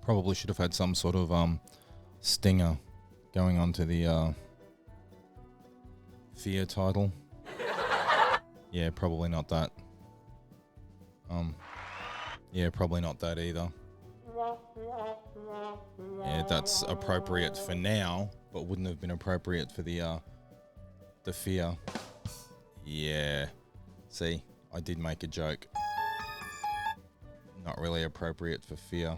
Probably should have had some sort of stinger going on to the fear title. Yeah, probably not that. Yeah, probably not that either. Yeah, that's appropriate for now, but wouldn't have been appropriate for the fear. Yeah. See, I did make a joke. Not really appropriate for fear.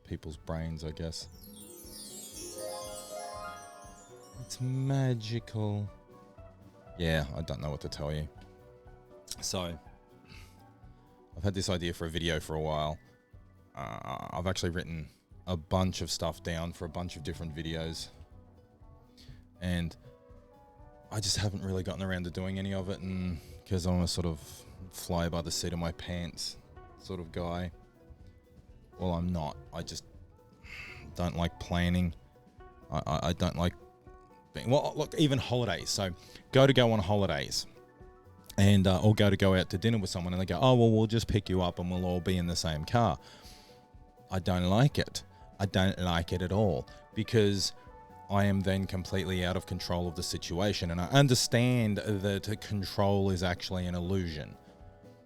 People's brains, I guess. It's magical. Yeah, I don't know what to tell you. So, I've had this idea for a video for a while. I've actually written a bunch of stuff down for a bunch of different videos. And I just haven't really gotten around to doing any of it, and because I'm a sort of fly by the seat of my pants sort of guy. Well, I'm not. I just don't like planning. I don't like being... Well, look, even holidays. So, go on holidays. And or go out to dinner with someone, and they go, oh, well, we'll just pick you up and we'll all be in the same car. I don't like it. I don't like it at all, because I am then completely out of control of the situation. And I understand that control is actually an illusion.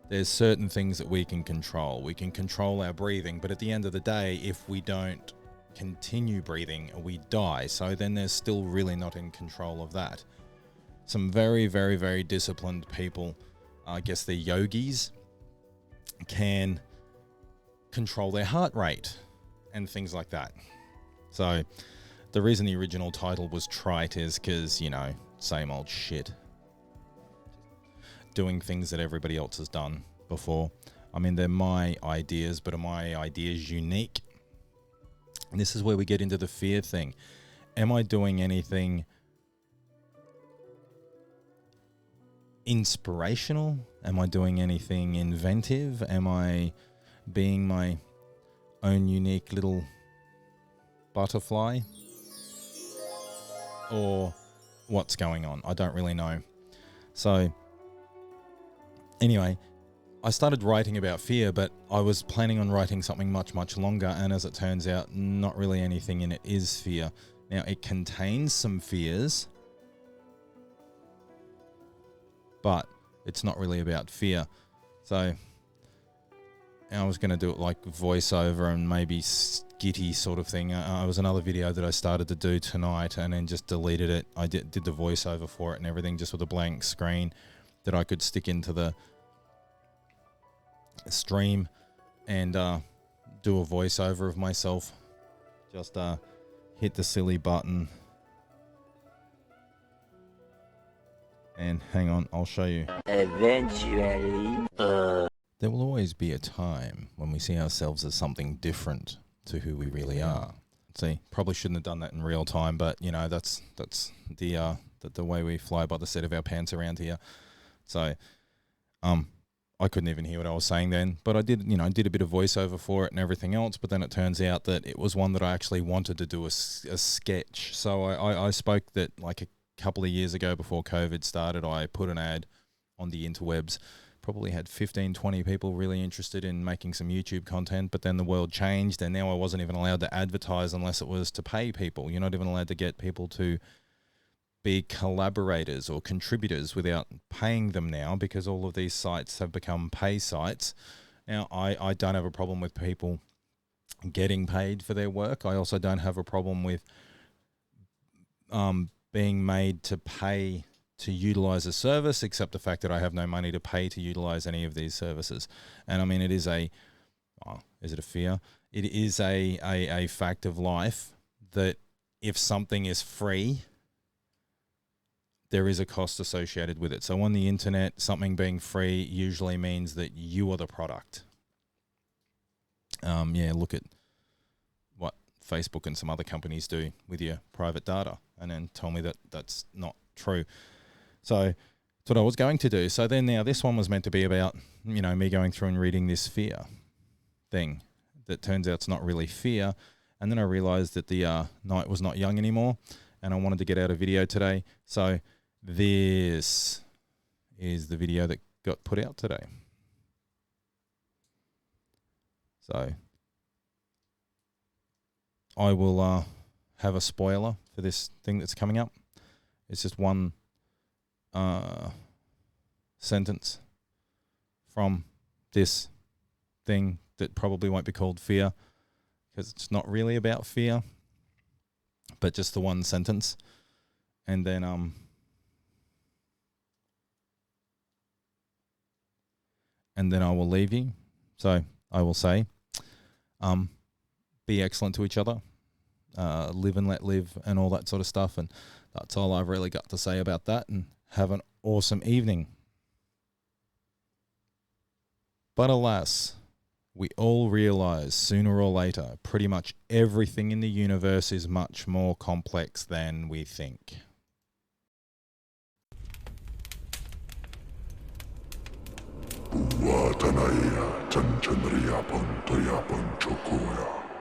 There's certain things that we can control. We can control our breathing, but at the end of the day, if we don't continue breathing, we die. So then there's still really not in control of that. Some very, very, very disciplined people, I guess they're yogis, can control their heart rate and things like that. So the reason the original title was trite is because, you know, same old shit. Doing things that everybody else has done before. I mean, they're my ideas, but are my ideas unique? And this is where we get into the fear thing. Am I doing anything inspirational? Am I doing anything inventive? Am I being my own unique little butterfly? Or what's going on? I don't really know. So anyway, I started writing about fear, but I was planning on writing something much, much longer, and as it turns out, not really anything in it is fear. Now, it contains some fears, but it's not really about fear. So I was going to do it like voiceover and maybe skitty sort of thing. It was another video that I started to do tonight and then just deleted it. I did the voiceover for it and everything, just with a blank screen that I could stick into the stream and do a voiceover of myself. Just hit the silly button. And hang on, I'll show you. Eventually. There will always be a time when we see ourselves as something different to who we really are. See, probably shouldn't have done that in real time, but you know, that's the way we fly by the seat of our pants around here. So, I couldn't even hear what I was saying then, but I did a bit of voiceover for it and everything else. But then it turns out that it was one that I actually wanted to do a sketch. So I spoke that like a couple of years ago before COVID started, I put an ad on the interwebs, probably had 15, 20 people really interested in making some YouTube content, but then the world changed and now I wasn't even allowed to advertise unless it was to pay people. You're not even allowed to get people to be collaborators or contributors without paying them now, because all of these sites have become pay sites. Now, I don't have a problem with people getting paid for their work. I also don't have a problem with being made to pay to utilize a service, except the fact that I have no money to pay to utilize any of these services. And I mean, it is is it a fear? It is a fact of life that if something is free, there is a cost associated with it. So on the internet, something being free usually means that you are the product. Look at what Facebook and some other companies do with your private data and then tell me that that's not true. So That's what I was going to do. So then now this one was meant to be about, you know, me going through and reading this fear thing that turns out it's not really fear. And then I realized that the night was not young anymore and I wanted to get out a video today. So this is the video that got put out today. So I will have a spoiler for this thing that's coming up. It's just one sentence from this thing that probably won't be called fear because it's not really about fear, but just the one sentence. And then I will leave you. So I will say, be excellent to each other, live and let live and all that sort of stuff. And that's all I've really got to say about that. And have an awesome evening. But alas, we all realize sooner or later, pretty much everything in the universe is much more complex than we think. Buatanaya, Chanchandriya Pantoya Panchokoya.